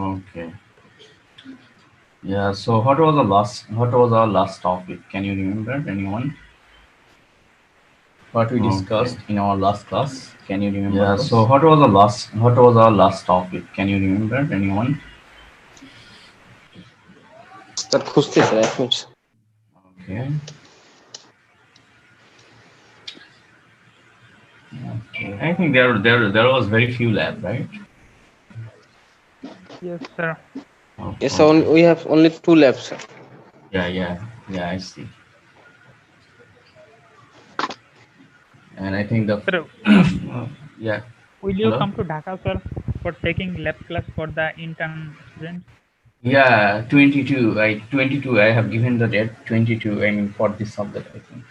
Okay. Yeah. So what was the last? What was our last topic? Can you remember, anyone? What we Okay. discussed in our last class? Can you remember Yeah. So those? what was the last? What was our last topic? Can you remember? Anyone? Sir খুঁজতেছে এক minute. Okay. Okay. I think there was very few lab, right? Yes, sir. Oh, Yes, sir, okay. we have only 2 labs, sir. Yeah. I see. And I think the Sir, yeah. will you Hello. come to Dhaka, sir, for taking lab class for the intern students? Yeah, 22. 22. I have given the date 22. I mean for this subject, I think.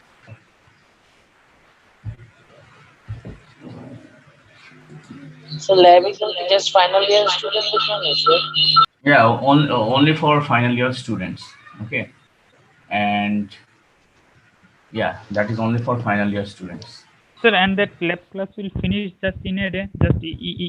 So lab is just final year student performance, right? Yeah, only for final year students. Okay, and yeah, that is only for final year students. Sir, and that lab class will finish just in a day. Just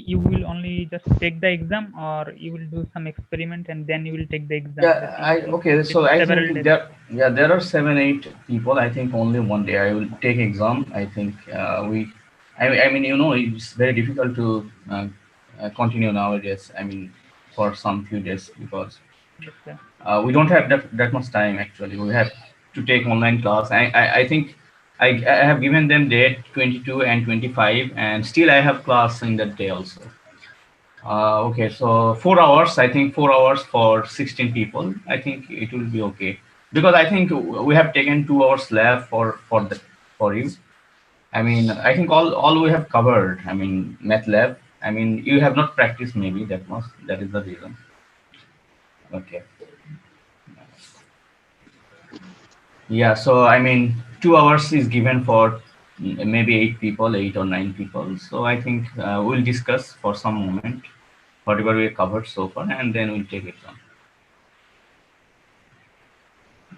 you will only just take the exam, or you will do some experiment and then you will take the exam. That Yeah, I okay. it's So I several think days. there are 7 8 people. I think only one day I will take exam. I think I mean it's very difficult to continue nowadays. I mean for some few days because Yes, sir. we don't have that much time actually. We have to take online class. I think I have given them date 22 and 25, and still I have class in that day also. Okay, so 4 hours. I think 4 hours for 16 people. I think it will be okay because I think we have taken 2 hours left for you. I mean, I think all we have covered. I mean, math lab. I mean, you have not practiced maybe that much. That is the reason. Okay. Yeah. So I mean, 2 hours is given for maybe 8 people, 8 or 9 people. So I think we'll discuss for some moment whatever we covered so far, and then we'll take it on.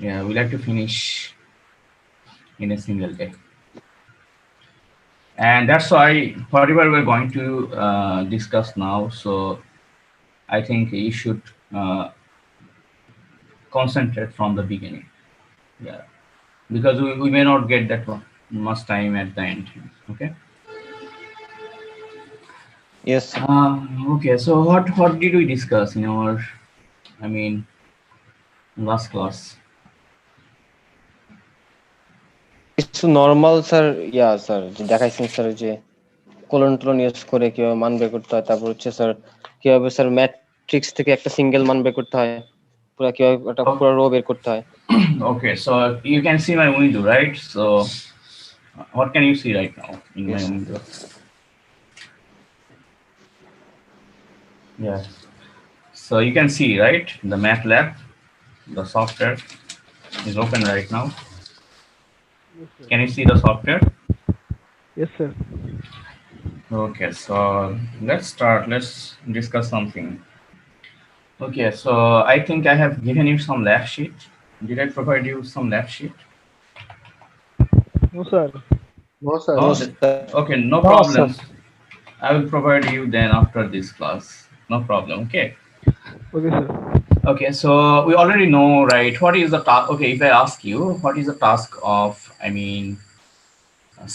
Yeah, we like to finish in a single day. And that's why whatever we're going to discuss now, so I think you should concentrate from the beginning. Yeah, because we may not get that much time at the end. Okay. Yes, sir. Okay. So what did we discuss in our, I mean, last class? কিছু normal sir sir যে দেখাইছেন sir যে colon টোলন use করে কিভাবে মান বের করতে হয়, তারপর হচ্ছে স্যার কিভাবে স্যার ম্যাট্রিক্স থেকে একটা সিঙ্গেল মান বের করতে হয়, কিভাবে একটা Oh, পুরো রো বের করতে হয়। okay. So you can see my window, right? So what can you see right now in my Yes, sir. window? Yeah. So you can see, right? The MATLAB, the software is open right now. Yes, sir. Can you see the software? Yes, sir. Okay, so let's start. Let's discuss something. Okay, so I think I have given you some lab sheet. Did I provide you some lab sheet? No, sir. No, sir. No No? Sir. Okay, no No, sir. problems. I will provide you then after this class. No problem. Okay. Okay, sir. Okay, so we already know, right? What is the task? Okay, if I ask you, what is the task of, I mean,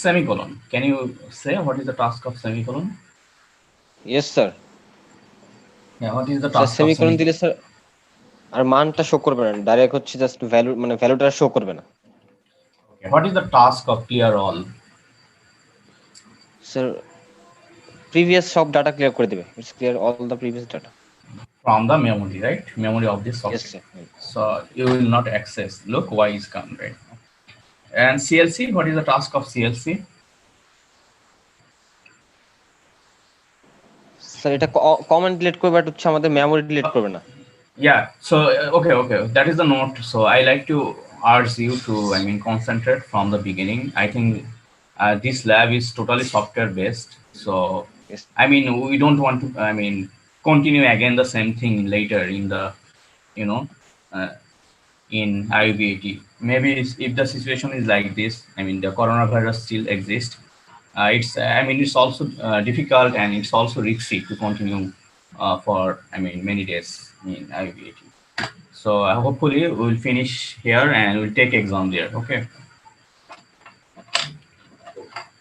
semicolon? Can you say what is the task of semicolon? Yes sir. Yeah, what is the sir task of semicolon দিলে semicolon? Sir আর মানটা show করবে না, direct হচ্ছে just value, মানে ভ্যালুটা show করবে না। Okay, what is the task of clear all? Sir previous সব ডাটা ক্লিয়ার করে দেবে, it's clear all the previous data. From the memory, right? Memory of this yes software. Sir. So you will not access. Look, Y is come right now. And CLC, what is the task of CLC? Sir এটা comment delete করবে, but হচ্ছে আমাদের memory delete করবে না। Yeah. So okay. That is the note. So I like to urge you to, I mean, concentrate from the beginning. I think this lab is totally software based. So Yes. I mean, we don't want to, I mean, continue again the same thing later in the, you know, uh, in IUBAT. Maybe if the situation is like this, I mean, the coronavirus still exists. It's I mean it's also difficult and it's also risky to continue for many days in IBAT. So hopefully we'll finish here and we'll take exam there. Okay,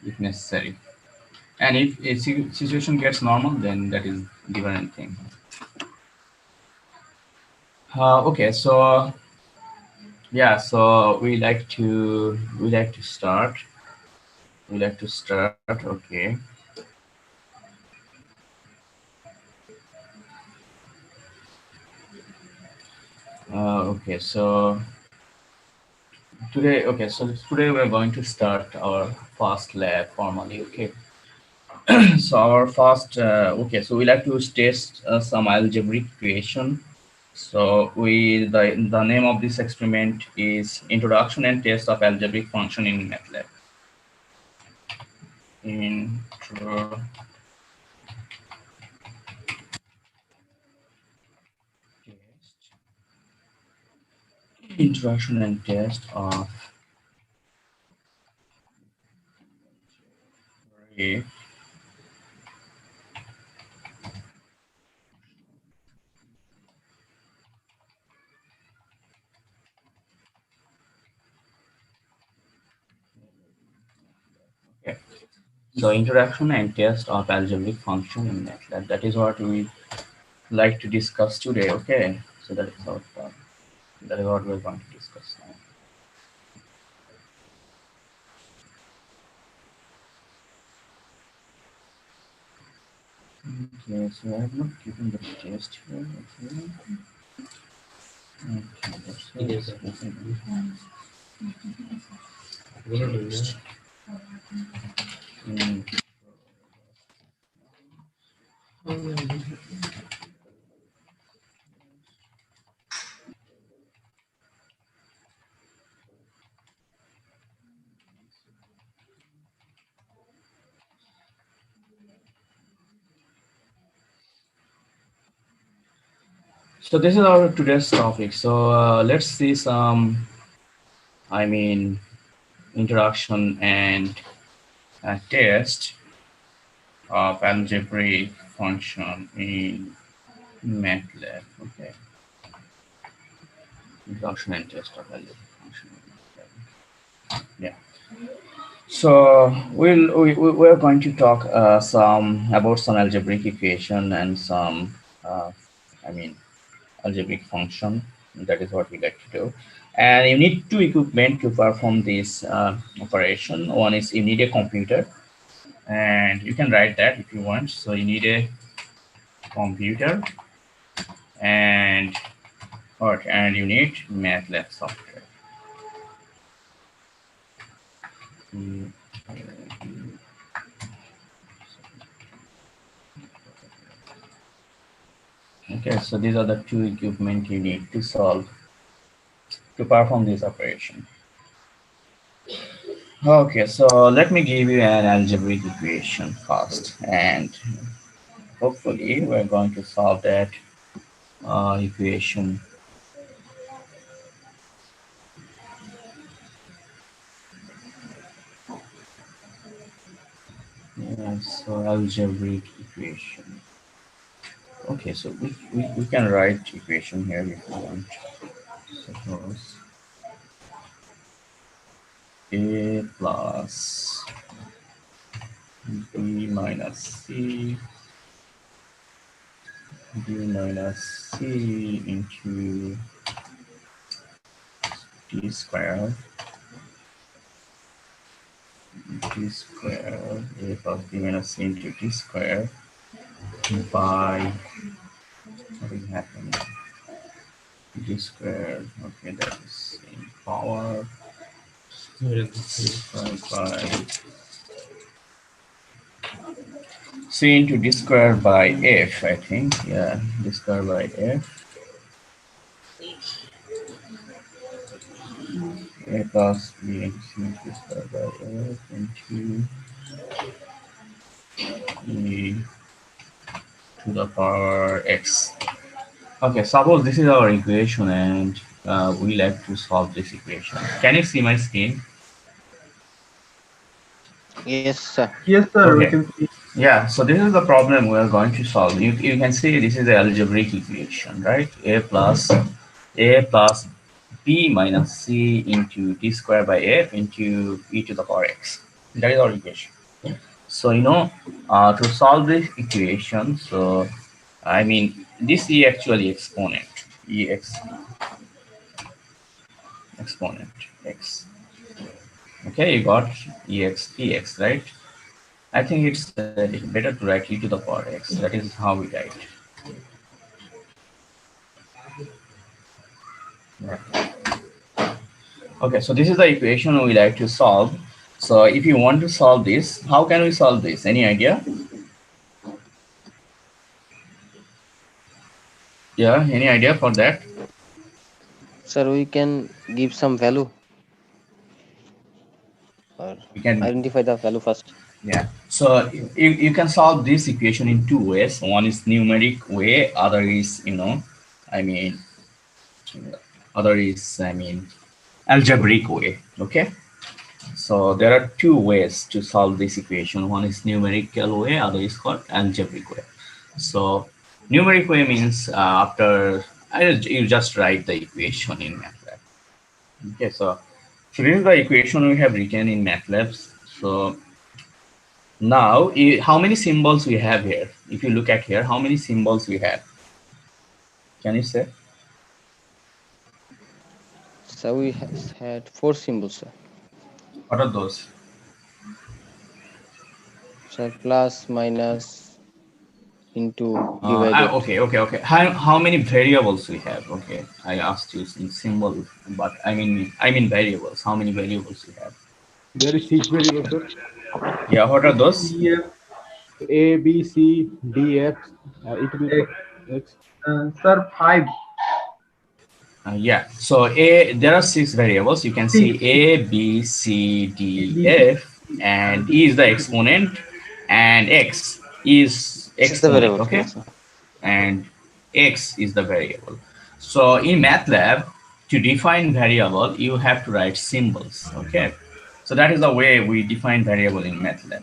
if necessary. And if a situation gets normal, then that is different thing. Okay, so yeah, so we like to start. We like to start. Okay. Okay, so today we're going to start our first lab formally. Okay. So our first okay, so we like to test some algebraic equation. So the name of this experiment is Introduction and Test of Algebraic Function in MATLAB. Introduction and test of a okay. So introduction and test of algebraic function in MATLAB. That is what we like to discuss today. Okay. So that is what we're going to discuss now. Okay, so I have not given the test here. Okay, so this is our today's topic. So let's see some, introduction and test of algebraic function in MATLAB. Okay. Introduction and test of algebraic function in MATLAB. Yeah. So we're going to talk about some algebraic equation and some algebraic function. That is what we like to do. And you need two equipment to perform this operation. One is you need a computer, and you can write that if you want. So you need a computer and you need MATLAB software. Okay, so these are the two equipment you need to perform this operation. Okay, so let me give you an algebraic equation first, and hopefully we're going to solve that equation. Yeah, so algebraic equation. Okay, so we can write equation here if you want. Suppose A plus B minus C into D squared A plus B minus C into D squared by what is happening? D squared, okay, that is in power by C into D squared by F, I think. Yeah, D squared by F. A plus B into C into D squared by F into E to the power X. Okay, suppose this is our equation and we like to solve this equation. Can you see my screen? Yes, sir. Yes, sir. We Okay. can see. Yeah, so this is the problem we are going to solve. You can see this is the algebraic equation, right? A plus b minus c into d square by f into e to the power x. That is our equation. So, to solve this equation, so I mean, this e actually exponent, exponent x. Okay, you got ex, right? I think it's better to write e to the power x. That is how we write. Yeah. Okay, so this is the equation we like to solve. So if you want to solve this, how can we solve this? Any idea? Yeah, any idea for that? Sir, we can give some value or We can, identify the value first. yeah. So you can solve this equation in two ways. One is numeric way, other is, I mean, algebraic way. Okay. So there are two ways to solve this equation. One is numerical way, other is called algebraic way. So numeric way means you just write the equation in MATLAB. Okay, so this is the equation we have written in MATLAB. So now, how many symbols we have here? If you look at here, how many symbols we have? Can you say? So we had 4 symbols, sir. What are those? Sir, plus, minus, into, divided. Okay. How many variables we have? Okay, I asked you in symbol, but I mean variables. How many variables we have? There is 6 variables, sir. Yeah, what are those? E, F, A, B, C, D, F, E to the X. Sir, 5. Yeah. So there are 6 variables. You can see A, B, C, D, F, and E is the exponent, and X is This is the exponent. variable. Okay, Yes, sir. and X is the variable. So in MATLAB, to define variable, you have to write symbols. Okay, so that is the way we define variable in MATLAB.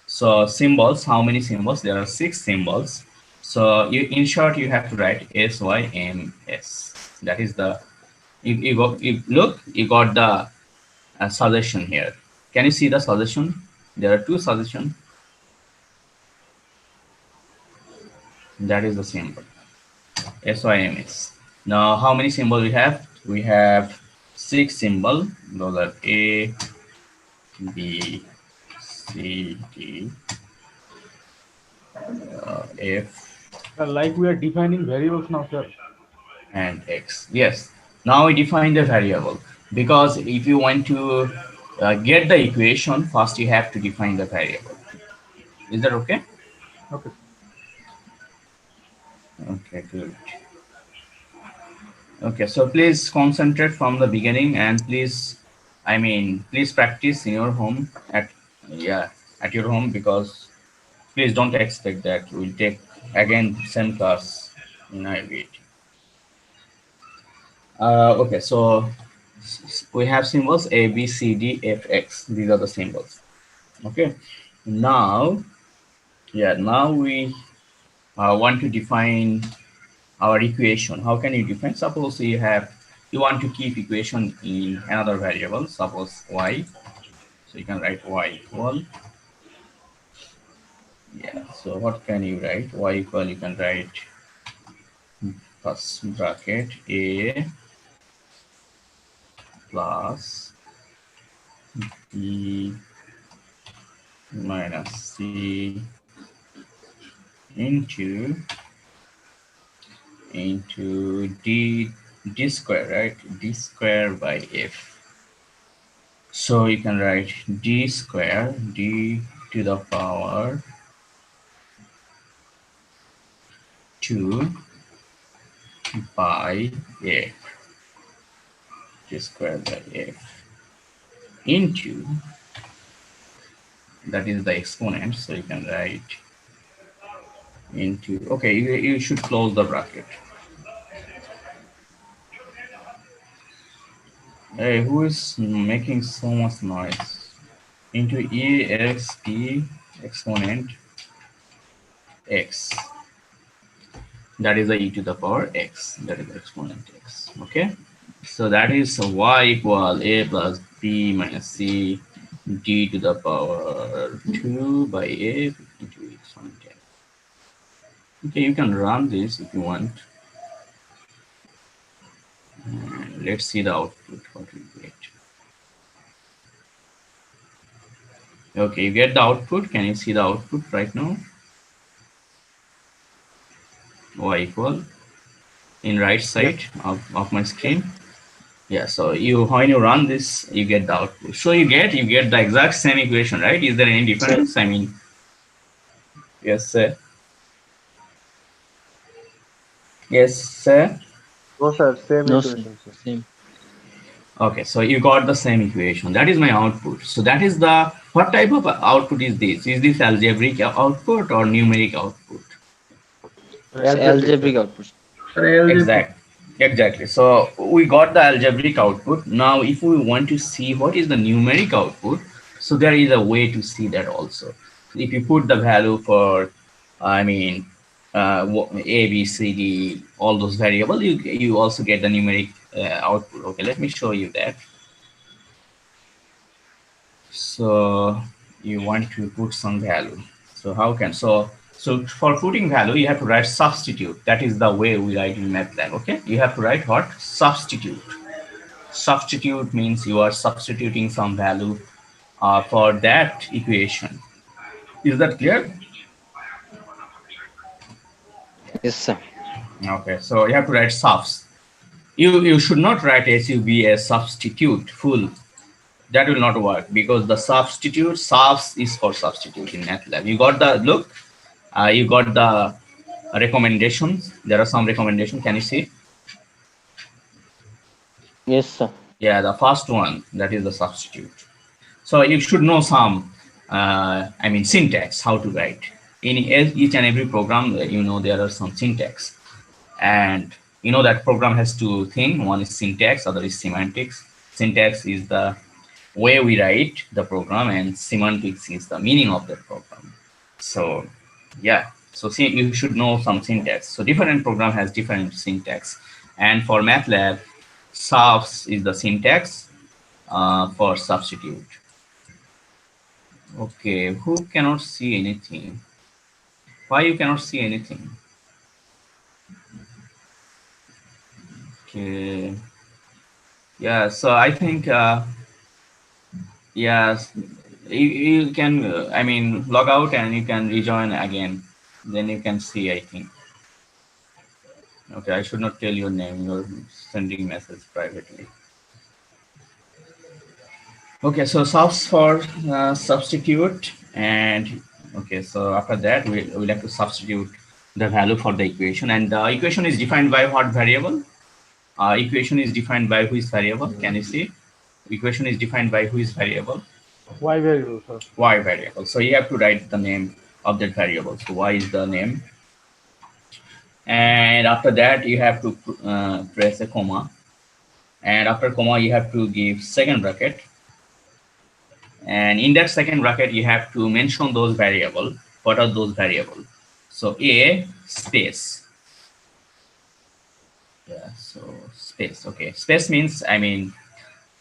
So symbols, how many symbols? There are 6 symbols. So in short, you have to write SYMS. That is the, you got the suggestion here. Can you see the suggestion? There are 2 suggestions. That is the symbol, SYMS. Now, how many symbols we have? We have 6 symbols. Those are A, B, C, D, F, Like we are defining variables now, sir. and X. Yes. Now we define the variable, because if you want to get the equation, first you have to define the variable. Is that okay? Okay. Okay, good. Okay, so please concentrate from the beginning, and please practice in your home at your home, because please don't expect that we'll take again same class in IBT. Okay, so we have symbols A, B, C, D, F, X. These are the symbols. Okay, now we want to define our equation. How can you define? Suppose you want to keep equation in another variable, suppose y. So you can write y equal. Yeah, so what can you write? Y equal, you can write plus bracket A plus B minus C into d square, right? D square by F. So you can write d square, d to the power 2 by F, d square by F, into, that is the exponent, so you can write into, okay, you should close the bracket. Hey, who is making so much noise? into ext exponent x. That is the e to the power x. That is the exponent x. Okay. So that is y equal a plus b minus c d to the power 2 by a into exponent x. Okay, you can run this if you want. And let's see the output, what we get. Okay, you get the output. Can you see the output right now? Y equal in right side of my screen. Yeah, so when you run this, you get the output. So you get the exact same equation, right? Is there any difference? I mean, yes, sir. Yes, sir. No, sir. Same No, equation, sir. same. Okay, so you got the same equation. That is my output. So that is the, what type of output is this? Is this algebraic output or numeric output? It's algebraic output. Exactly. So we got the algebraic output. Now, if we want to see what is the numeric output, so there is a way to see that also. If you put the value for, I mean, A, B, C, D, all those variables, you also get the numeric output. Okay, let me show you that. So you want to put some value. So how can, so for putting value, you have to write substitute. That is the way we write in MATLAB. Okay, you have to write what? Substitute. Substitute means you are substituting some value for that equation. Is that clear? Yes, sir. Okay, so you have to write subs. You should not write SUB as substitute full. That will not work because the substitute, subs is for substitute in MATLAB. You got the look. You got the recommendations. There are some recommendations. Can you see? Yes, sir. Yeah, the first one, that is the substitute. So you should know some, I mean, syntax, how to write. In each and every program, you know, there are some syntax. And you know that program has two things. One is syntax, other is semantics. Syntax is the way we write the program, and semantics is the meaning of the program. So yeah, so see, you should know some syntax. So different program has different syntax, and for MATLAB, subs is the syntax for substitute. Okay, who cannot see anything? Why you cannot see anything? Okay, yeah, so I think yes, you can, I mean, log out and you can rejoin again. Then you can see, I think. Okay, I should not tell your name. You're sending message privately. Okay, so subs for substitute, and okay, so after that we'll have to substitute the value for the equation, and the equation is defined by what variable? Equation is defined by which variable? Can you see? Equation is defined by which variable? Y variable, sir. Y variable. So you have to write the name of that variable. So y is the name, and after that you have to press a comma, and after comma you have to give second bracket, and in that second bracket you have to mention those variables. What are those variables? So a space, yeah, so space. Okay, space means, I mean,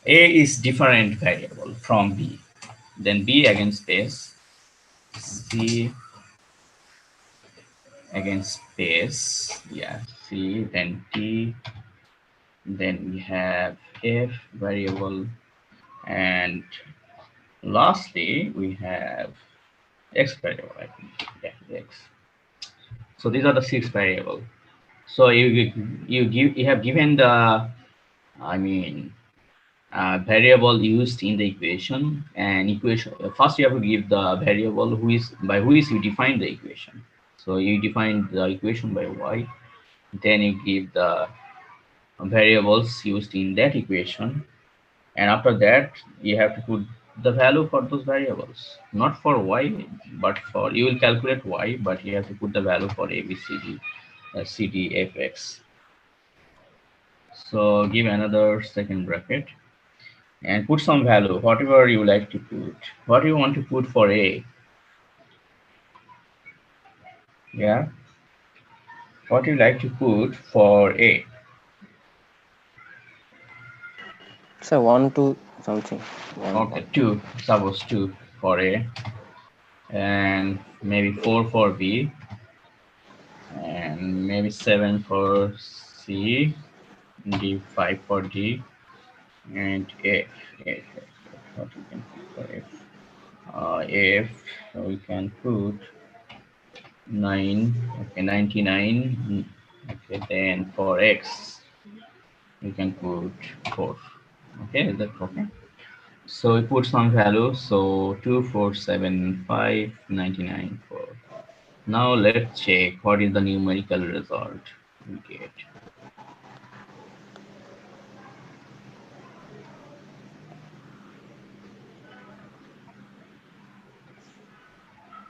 a is different variable from b, then b again space, c again space, yeah, c, then t, then we have f variable, and lastly we have x variable, I think. Yeah, x. So these are the 6 variables. So you have given the, I mean, variable used in the equation, and equation first you have to give the variable by which you define the equation. So you define the equation by y, then you give the variables used in that equation, and after that you have to put the value for those variables, not for y, but for, you will calculate y, but you have to put the value for a, b, c, d, c, d, f, x. So give another second bracket, and put some value, whatever you like to put. What do you want to put for A? Yeah, what do you like to put for A? Sir, 1 2 something. Okay, 2, suppose 2 for A, and maybe 4 for B, and maybe 7 for C, D 5 for D, and F. F. What we can put for F? F. So we can put 9. Okay, 99. Okay, then for X we can put 4. Okay, is that okay? So we put some value. So 2 4 7 5 99 4. Now let's check what is the numerical result we get.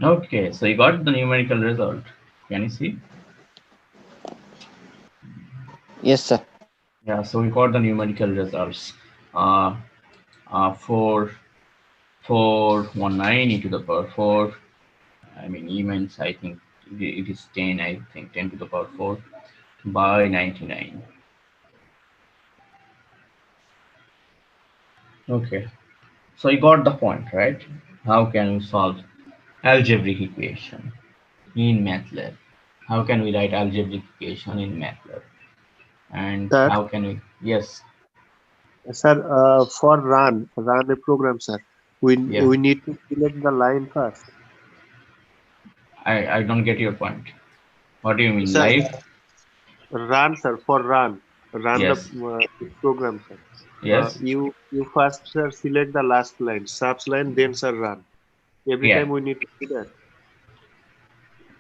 Okay, so you got the numerical result. Can you see? Yes, sir. Yeah, so we got the numerical results. Uh, 4 419 e to the power 4. I mean, events, I think it is 10, I think 10 to the power 4 by 99. Okay, so you got the point, right? How can we solve algebraic equation in MATLAB? How can we write algebraic equation in MATLAB? And Sir, how can we, yes, sir, for run a program, sir, yeah, we need to select the line first. I don't get your point. What do you mean, Sir, live? run, sir, for run the Yes, program, sir. yes, You first, sir, select the last line, subs line, then, sir, run. Every yeah. time we need to do that.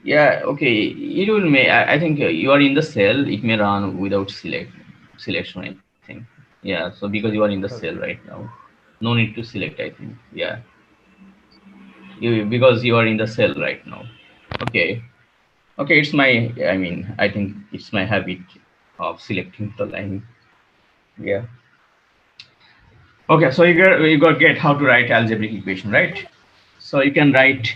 Yeah, okay. It will may. I think you are in the cell. It may run without selection. I think. Yeah. So because you are in the cell right now, no need to select. I think. Yeah. You because you are in the cell right now. Okay. Okay. It's my. I mean, I think it's my habit of selecting the line. Yeah. Okay. So you got get how to write algebraic equation, right? So you can write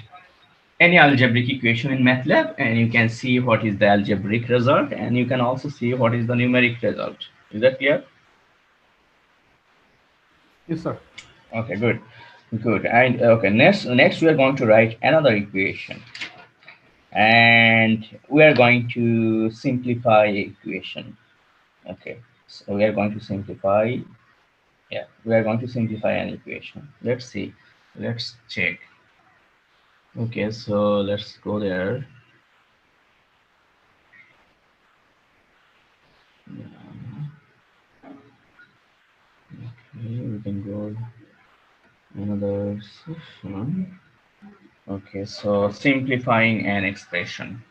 any algebraic equation in MATLAB and you can see what is the algebraic result and you can also see what is the numeric result. Is that clear? Yes, sir. Okay, good. Good. And okay, next we are going to write another equation and we are going to simplify equation. Okay, so we are going to simplify. Yeah, we are going to simplify an equation. Let's see. Let's check. Okay, so let's go there. Okay, we can go another session. Okay, so simplifying an expression.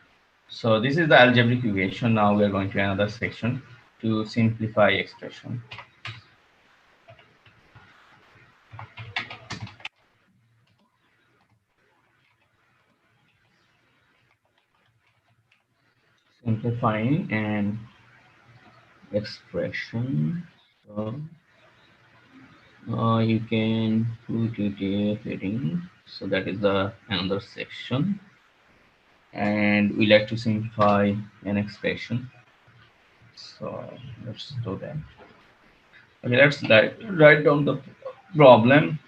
So this is the algebraic equation. Now we are going to another section to simplify expression. Simplifying an expression. So you can put it a heading. So that is the another section. And we like to simplify an expression. So let's do that. Okay, let's write down the problem.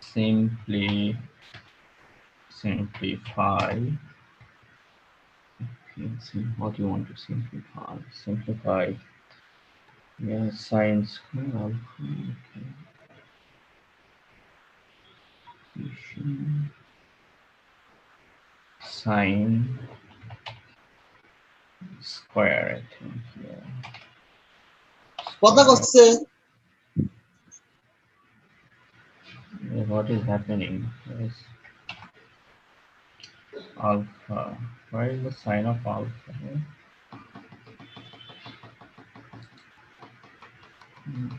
Simplify. Let's see what you want to simplify. Simplify. Yeah, sine square alpha. Okay. Sine square, I think. Yeah. Yeah, what is happening? Yes. Alpha. Where is the sine of alpha?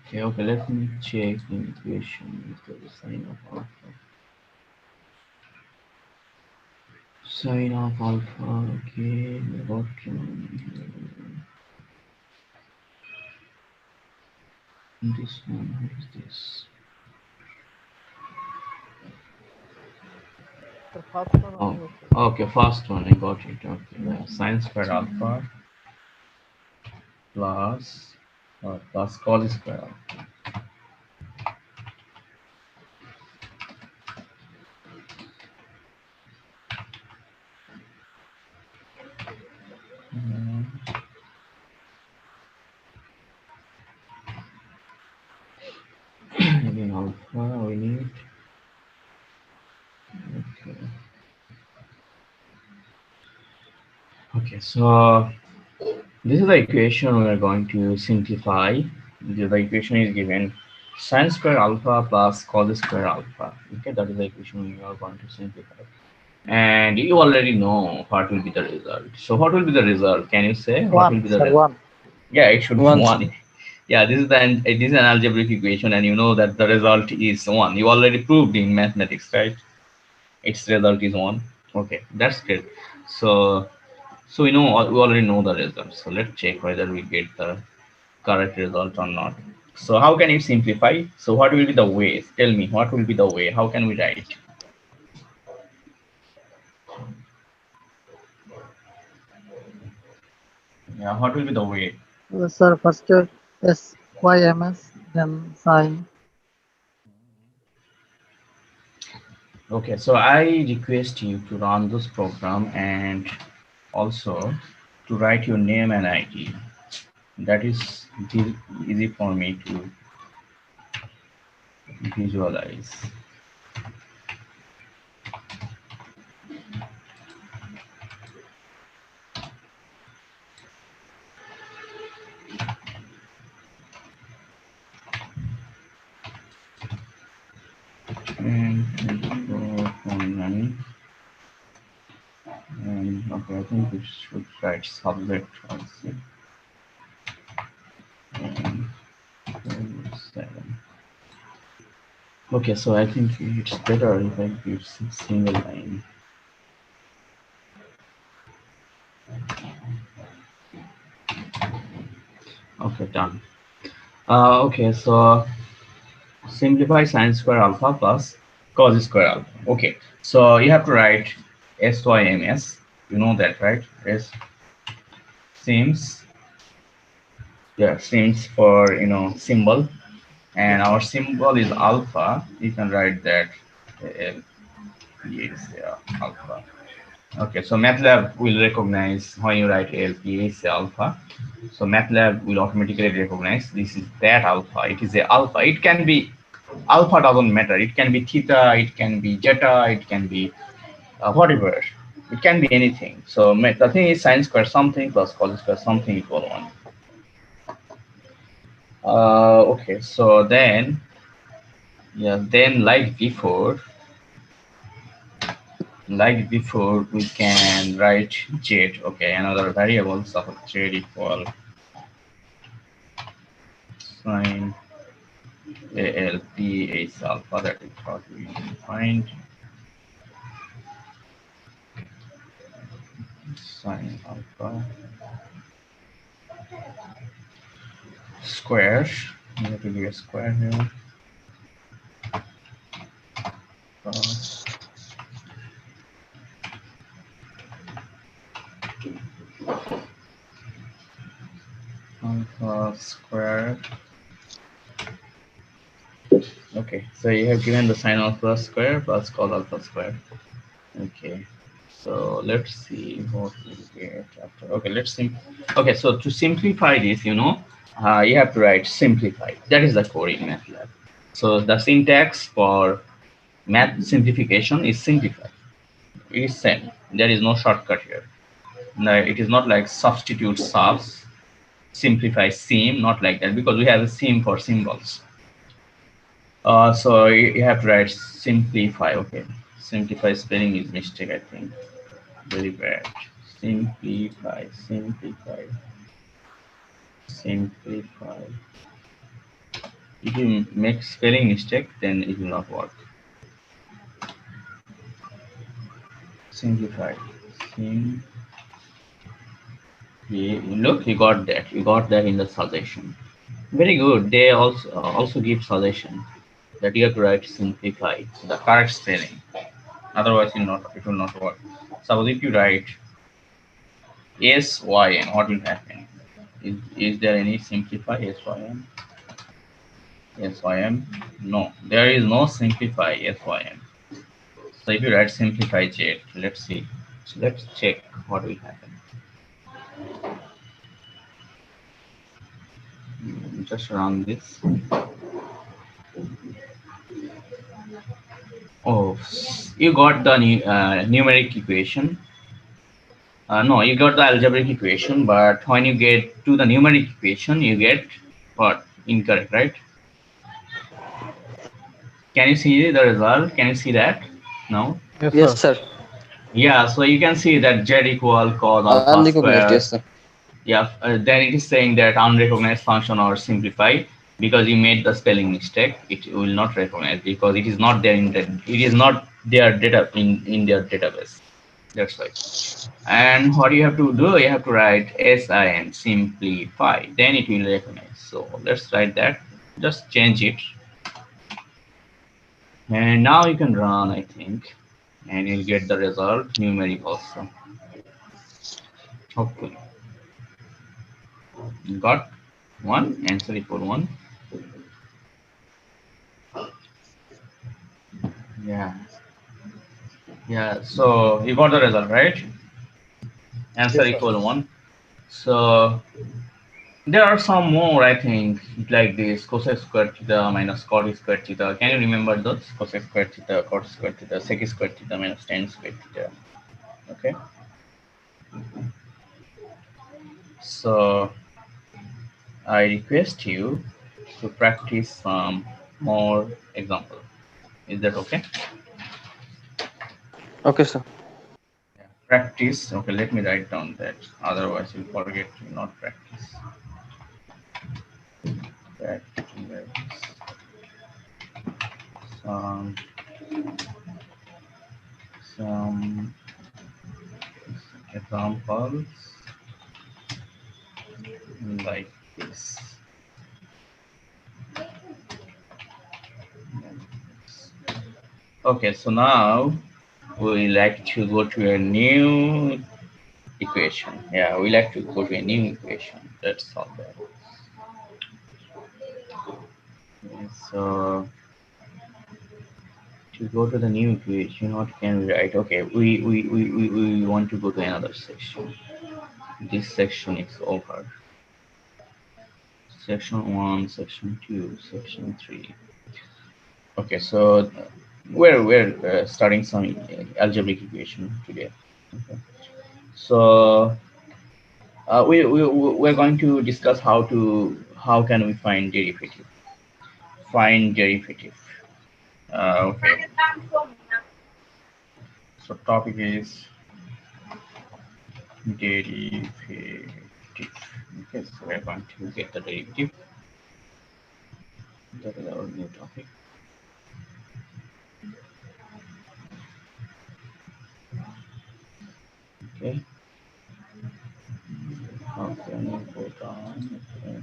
Okay, okay, let me check the equation. Is the sine of alpha? Sine of alpha, okay, what This one, what is this? Oh, okay, first one, I got it. Okay, yeah. Sin square alpha plus plus cos square alpha. Again, alpha we need. Okay. Okay, so this is the equation we are going to simplify. The equation is given sin square alpha plus cos square alpha. Okay, that is the equation we are going to simplify. And you already know what will be the result. So what will be the result? Can you say what will be the result? Yeah, it should be One. one. Yeah, this is an algebraic equation, and you know that the result is one. You already proved in mathematics, right? Its result is one. Okay, that's great. So we already know the result. So let's check whether we get the correct result or not. So how can you simplify? So what will be the way? Tell me, what will be the way? How can we write? Yeah, what will be the way? Sir, first SYMS, then sine. Okay, so I request you to run this program and also to write your name and ID. That is easy for me to visualize. And okay, I think we should write subject also. And 7. Okay, so I think it's better if I give single line. Okay, done. Okay, so simplify sin square alpha plus cos square alpha. Okay, so you have to write SYMS. You know that, right? S seems, yeah, seems for symbol, and our symbol is alpha. You can write that yes, yeah, alpha. Okay, so MATLAB will recognize when you write LPS alpha. So MATLAB will automatically recognize this is that alpha. It is a alpha. It can be alpha, doesn't matter. It can be theta, it can be zeta, it can be whatever. It can be anything. So the thing is sin square something plus cos square something equal 1. Okay, so then, yeah, then like before, we can write z. Okay, another variable, suppose z equal sin ALPH alpha. That is what we find. Sin alpha square. We have to give a square here. Alpha square. Okay, so you have given the sin alpha square plus cos alpha square. Okay, so let's see what we get after. Okay, let's see. Okay, so to simplify this, you have to write simplify. That is the core in MATLAB. So the syntax for math simplification is simplify. It is same. There is no shortcut here. No, it is not like substitute subs, simplify sim, not like that, because we have a sim for symbols. So you have to write simplify. Okay, simplify spelling is mistake, I think. Very bad. Simplify. If you make spelling mistake, then it will not work. Simplify. Look, you got that. You got that in the suggestion. Very good. They also give suggestion that you have to write simplify the correct spelling. Otherwise, it will not work. Suppose if you write SYM, what will happen? Is there any simplify SYM? SYM? No, there is no simplify SYM. So if you write simplify Z, let's see. So let's check what will happen. Just run this. Oh, you got the numeric equation. No, you got the algebraic equation, but when you get to the numeric equation, you get what? Incorrect, right? Can you see the result? Can you see that? No? Yes, sir. Yeah, so you can see that Z equal cos alpha Unrecognized, square. yes, sir. Yeah, then it is saying that unrecognized function or simplify because you made the spelling mistake. It will not recognize because it is not there it is not their data in their database. That's why. And what you have to do, you have to write SIN simplify. Then it will recognize. So let's write that. Just change it. And now you can run, I think, and you'll get the result numeric also. Hopefully. Got one answer equal 1. Yeah, so you got the result, right? Answer Yes, equal 1. So there are some more, I think, like this cosec squared theta minus cot squared theta. Can you remember those? Cosec squared theta, cot squared theta, sec squared theta minus tan squared theta. Okay. So I request you to practice some more example. Is that okay? Okay, sir. Practice. Okay, let me write down that. Otherwise, you'll forget to not practice. Some examples like this. Okay, so now we like to go to a new equation. Yeah, we like to go to a new equation. Let's solve that. Okay, so to go to the new equation, what can we write? Okay, we want to go to another section. This section is over. Section 1, section 2, section 3. Okay, so we're starting some algebraic equation today. Okay. So we're going to discuss how can we find derivative. Find derivative. Okay. So topic is derivative. Okay, so we're going to get the derivative. That is our new topic. Okay. Okay, I'm gonna go down. Okay.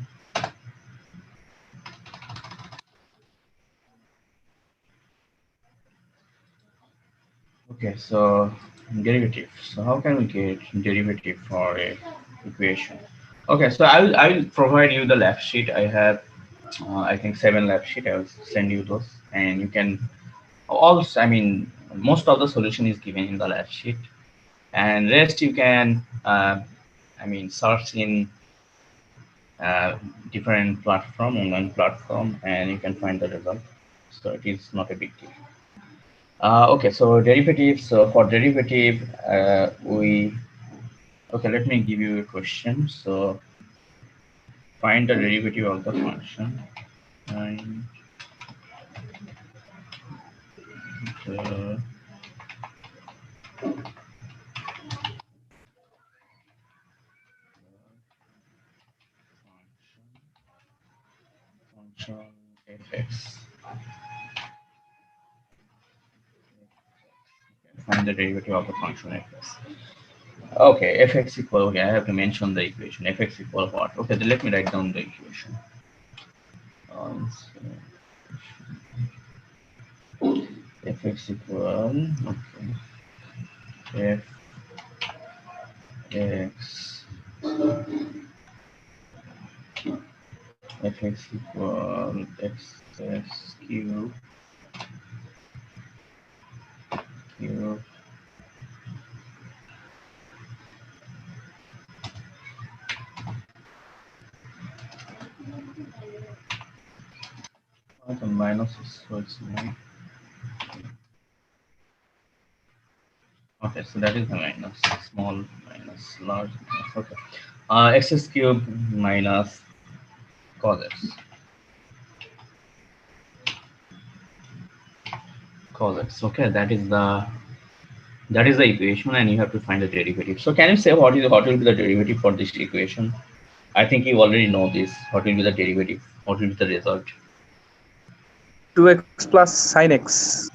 Okay, so derivative. So how can we get derivative for a equation? Okay, so I will provide you the lab sheet. I have I think 7 lab sheet. I will send you those, and you can also. I mean, most of the solution is given in the lab sheet, and rest you can. I mean, search in different platform, online platform, and you can find the result. So it is not a big deal. Okay, so derivatives. So for derivative, okay, let me give you a question. So find the derivative of the function. Find the function fx. Find the derivative of the function fx. Okay, fx equal. Okay, I have to mention the equation. Fx equal what? Okay, then let me write down the equation. fx equal, okay, fx equal x cube the minus is so it's nine. Okay, so that is the minus, small minus large minus. Okay, x cube minus cos x. Okay, that is the equation, and you have to find the derivative. So can you say what will be the derivative for this equation? I think you already know this. What will be the derivative? What will be the result? 2x plus sin x.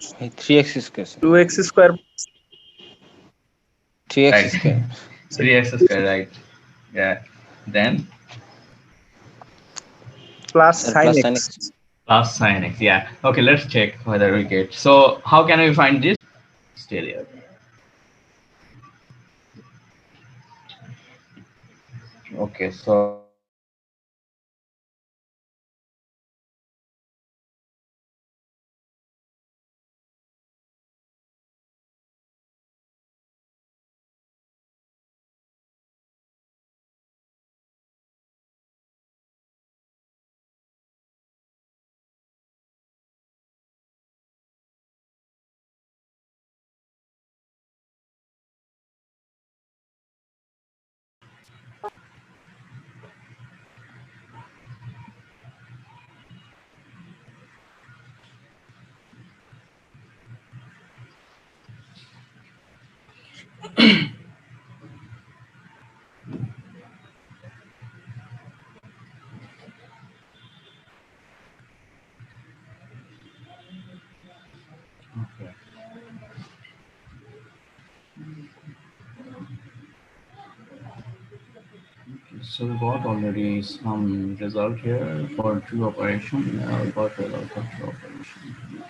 3x square, sir. 2x square. 3x Right. square. 3x square, right? Yeah. Then Plus Sir, sin plus x. sin x. plus sin x. Yeah. Okay, let's check whether we get. So how can we find this? Still here. Okay, so okay. So we got already some result here for two operation. Yeah, we got result for two operation.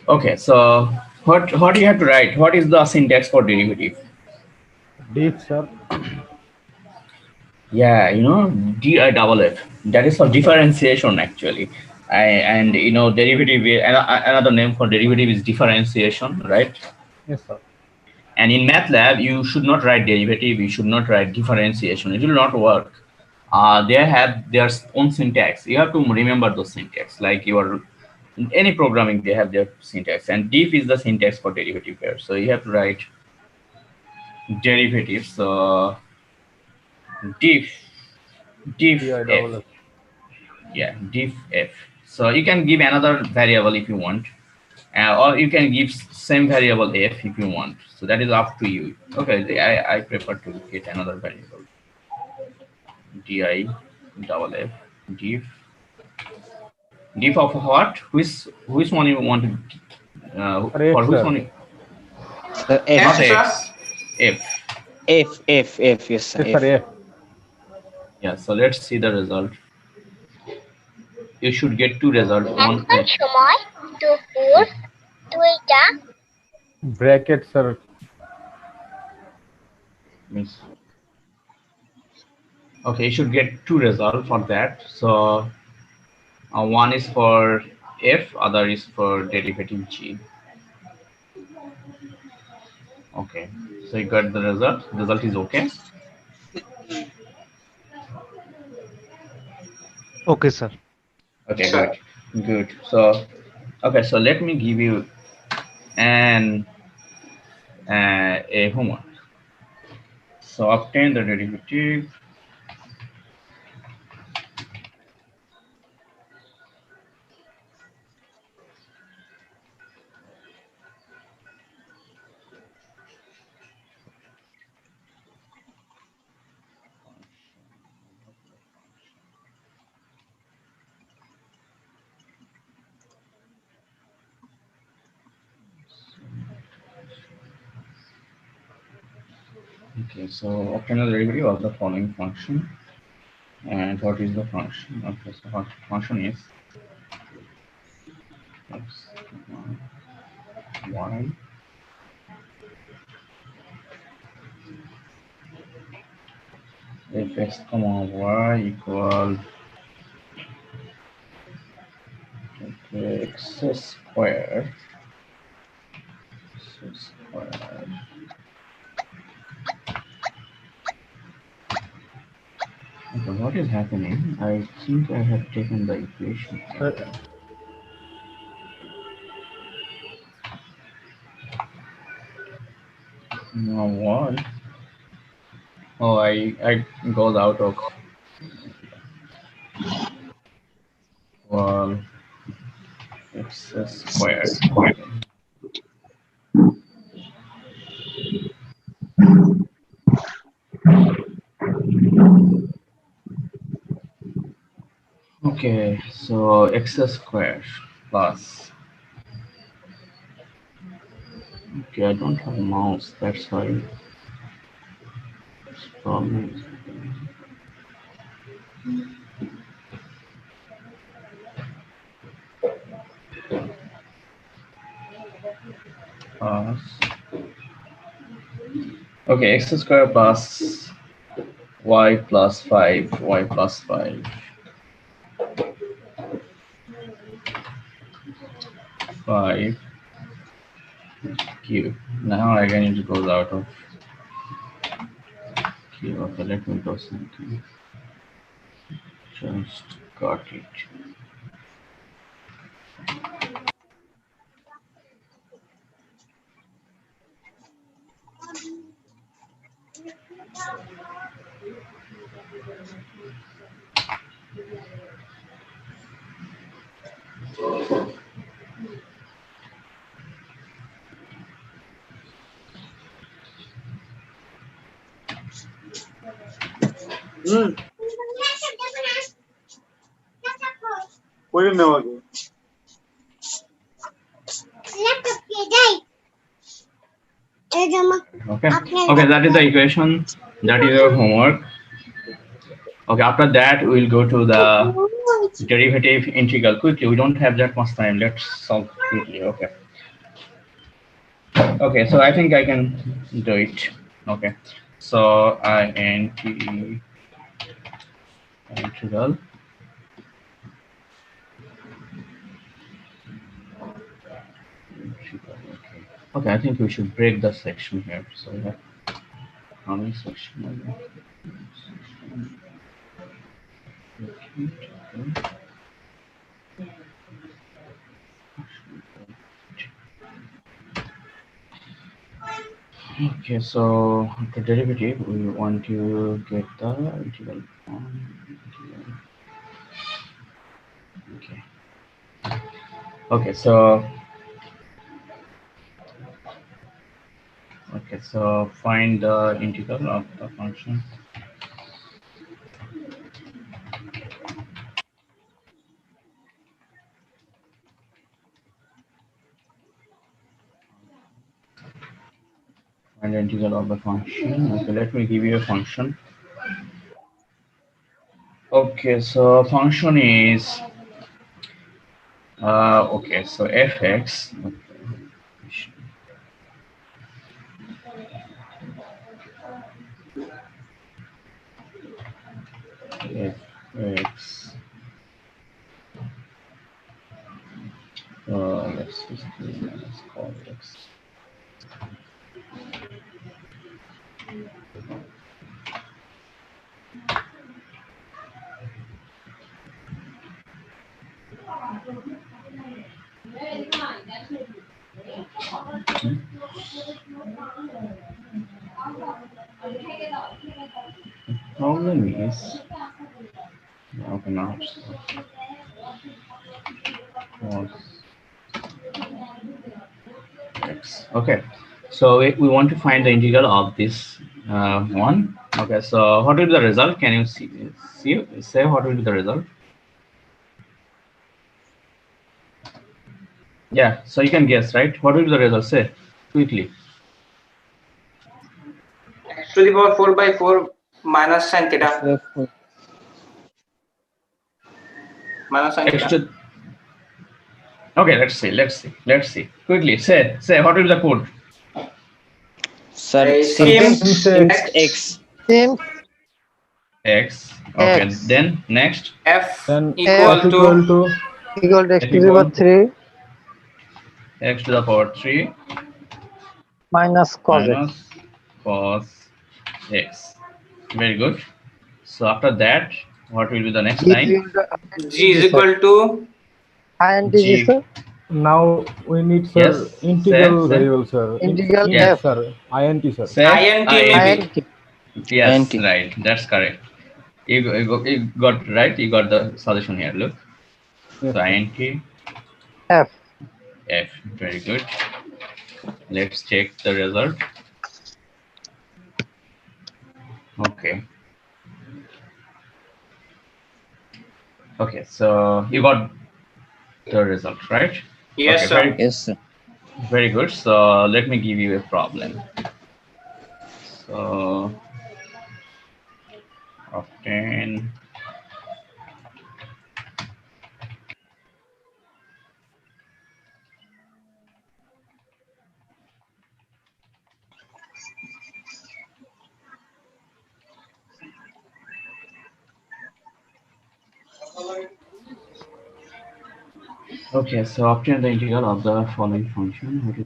Okay, so what do you have to write? What is the syntax for derivative? Diff, sir. Yeah, DIFF. That is for differentiation actually. And derivative. Another name for derivative is differentiation, right? Yes, sir. And in MATLAB, you should not write derivative. You should not write differentiation. It will not work. They have their own syntax. You have to remember those syntax. Like any programming, they have their syntax. And diff is the syntax for derivative here. So you have to write derivatives. Diff f. DIFF. Yeah, diff f. So you can give another variable if you want, or you can give same variable f if you want. So that is up to you. Okay, I prefer to get another variable. DIFF diff of what? Which one you want to? For F, which sir. one? Sir, F. Not Sir. x. F. F. Yes, sir. Yes, sir. F. Yeah. So let's see the result. You should get two results. One. Bracket, sir. Means. Okay, you should get two results for that. So one is for f, other is for derivative g. Okay, so you got the result. Result is okay. Okay, sir. Okay, good. So, okay, so let me give you an a homework. So obtain the derivative. Okay, so obtain the derivative of the following function. And what is the function? Okay, so what function is x, y, fx comma y equal x squared. Okay, what is happening? I think I have taken the equation. Now what? Oh, I goes out of well x squared. Okay, so x squared plus. Okay, I don't have a mouse, that's why this problem is happening. Plus. Okay, x squared plus y plus 5, y plus 5. 5 cube. Now again it goes out of cube. Okay, let me do something. Just got it. করে নেওয়া আগে Okay. Okay, that is the equation. That is your homework. Okay, after that we'll go to the derivative integral quickly. We don't have that much time. Let's solve quickly. Okay. Okay, so I think I can do it. Okay. So integral. Okay, I think we should break the section here. So we have how many sections are there? Okay, so the derivative we want to get the integral form. Okay. Okay, so find the integral of the function. Find the integral of the function. Okay, let me give you a function. Okay, so function is okay, so fx. Fx. Let's call it x. The problem is okay now. X. Okay, so we want to find the integral of this one. Okay, so what will be the result? Can you say what will be the result? Yeah, so you can guess, right? What will be the result? Say quickly. x to the power 4 by 4 minus sin theta. Minus sin X theta. to, okay, let's see. Quickly, say, what will be the code? Sir, Sims X. Sims X. Okay, X. then next. F Then equal to equal to x F to the power equal 3 X to the power 3 minus cos x. minus cos X. Very good. So after that, what will be the next G is line? equal to G is equal to int G. sir. now we need sir Yes, integral say. variable sir. Integral Yeah. f. Sir, int sir. Say int int. maybe. Yes, INT. right. That's correct. You got right. You got the solution here. Look. Yes, So sir. int F. F. Very good. Let's check the result. Okay. Okay. So you got the result, right? Yes, Okay. sir. Yes, sir. Very good. So let me give you a problem. So obtain okay, so obtain the integral of the following function.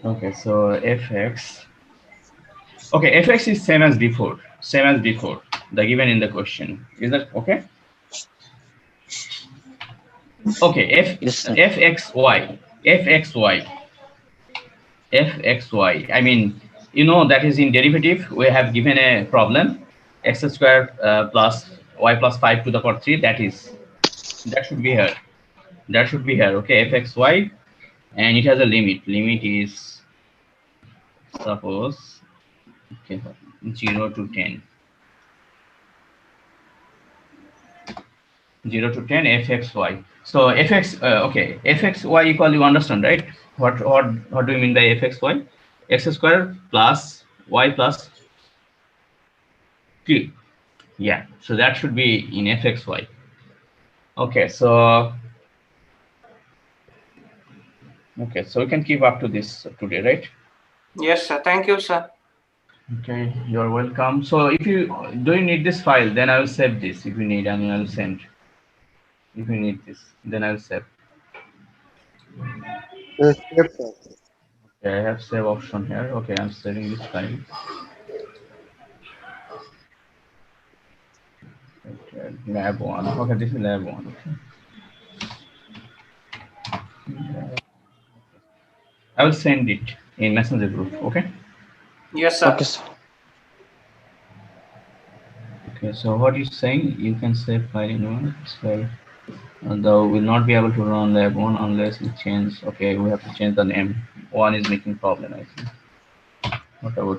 Okay, so fx. Okay, fx is same as before. The given in the question. Is that okay? Okay, Yes, sir. fxy. I mean, you know that is in derivative. We have given a problem, x square plus y plus 5 to the power 3. That should be here. Okay, fxy, and it has a limit. Limit is suppose okay 0 to 10. 0 to 10 fxy. So fx okay, fxy equal, you understand, right? What do you mean by fxy? X square plus y plus 3. Yeah, so that should be in fxy. Okay, so we can keep up to this today, right? Yes, sir. Thank you, sir. Okay, you're welcome. So if you need this file, then I will save this. If you need, and I will send. If you need this, then I will save. Yes, sir. Okay, I have save option here. Okay, I'm saving this file. Okay, lab 1. Okay, this is lab 1. Okay. I will send it in messenger group. Okay. Yes, sir. Okay, sir. Okay, so what is saying? You can save file in one. So though will not be able to run lab 1 unless we change. Okay, we have to change the name. 1 is making problem, I think. What about